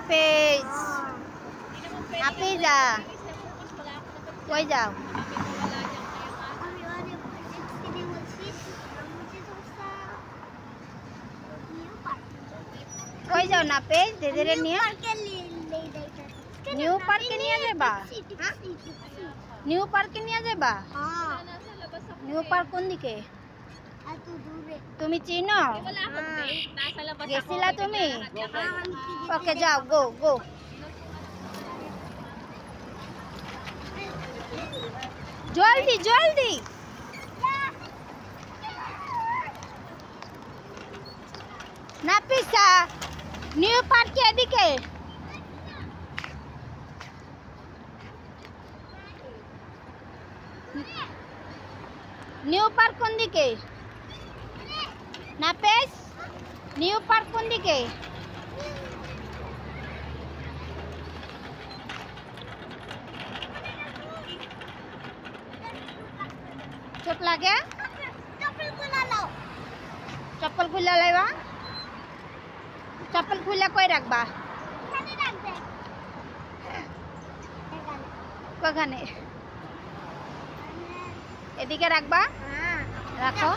Nafiz. Nafiza. Koi jao. Koi jao Nafiz? Dede niyo. New Park ke niya jeba. New Park ke niya jeba. New Park কোন দিকে? তুমি চিনো? গেছিলা তুমি? ওকে যাও, গো গো। জলদি জলদি। নাফিসা, নিউ পার্ক এদিকে। নিউ পার্ক কোন দিকে? নাফিস, নিউ পার্ক কোন দিকে? চোট লাগে? চপ্পল খুলে লাইবা। চপ্পল খুলে কই রাখবা? কোখানে? এদিকে রাখবা। রাখো।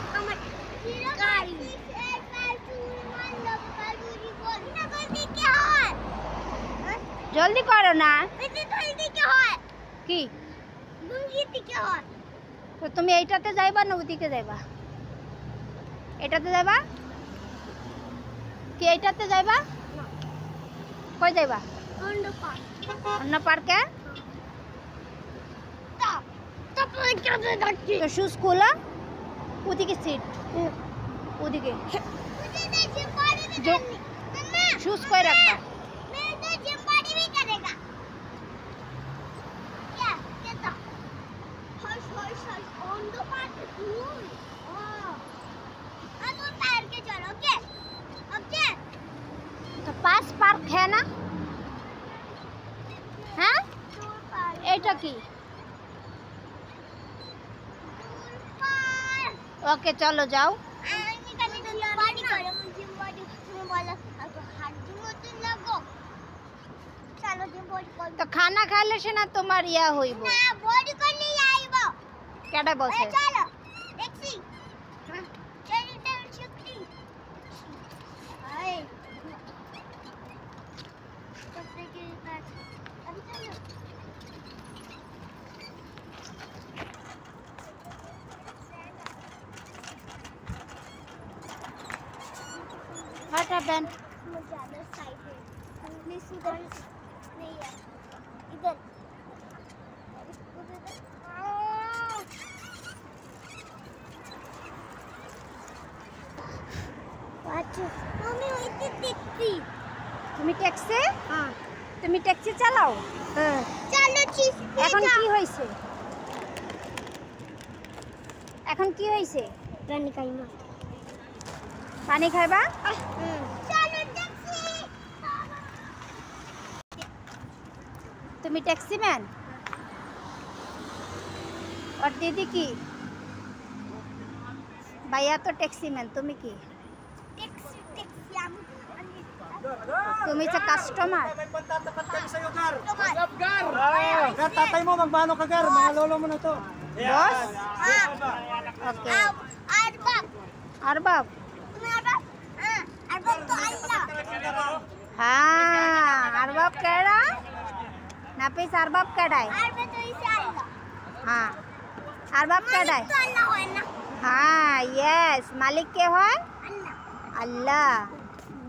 জলদি করো না। কি? তো তুমি এইটাতে যাইবা না ওদিকে যাইবা? এটাতে যাইবা? কি এইটাতে যাইবা? কই যাইবা? অন্য পার্কে? তো শুজ খোলা, ওদিকে সিট, ওদিকে শুজ কই রাখবা? तो पास पार्क है ना? हाँ? এইটা কি? ओके चलो जाओ। तो खाना खा ले से ना तुम्हार या होइबो ना बॉडी को नहीं आइबो केडा बोलছে चलो टैक्सी चलो टैक्सी हाय कपड़े के पास अभी चलो हटा बहन मुझे अदर साइड है प्लीज इधर नहीं है इधर मम्मी ওইতে ট্যাক্সি তুমি ট্যাক্সি হ্যাঁ তুমি ট্যাক্সি চালাও হ্যাঁ চালাচ্ছি এখন কি হইছে এখন কি হইছে পানি খাইবা পানি খাইবা চলো ট্যাক্সি তুমি ট্যাক্সি ম্যান और दीदी की भैया तो टैक्सी मैन तुम्हें की तुम्हें से customer tatay mo magmano ka gar mga lolo mo na to boss okay Arbab Arbab तो अल्लाह हाँ अरबाब कह रहा नाफिस अरबाब कह रहा है अरबाब तो इसे अल्लाह हाँ अरबाब कह रहा है तो अल्लाह है ना हाँ यस मालिक के है अल्लाह अल्लाह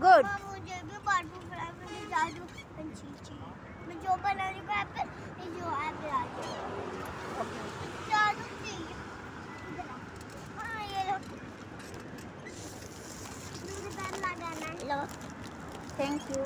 गुड मुझे भी बाबू फ्राई में जादू पंछी मैं जो बनाने को एप्पल जो एप्पल आ जाए ओके जादू चाहिए हाँ ये लो मुझे बैन लगाना है लो थैंक यू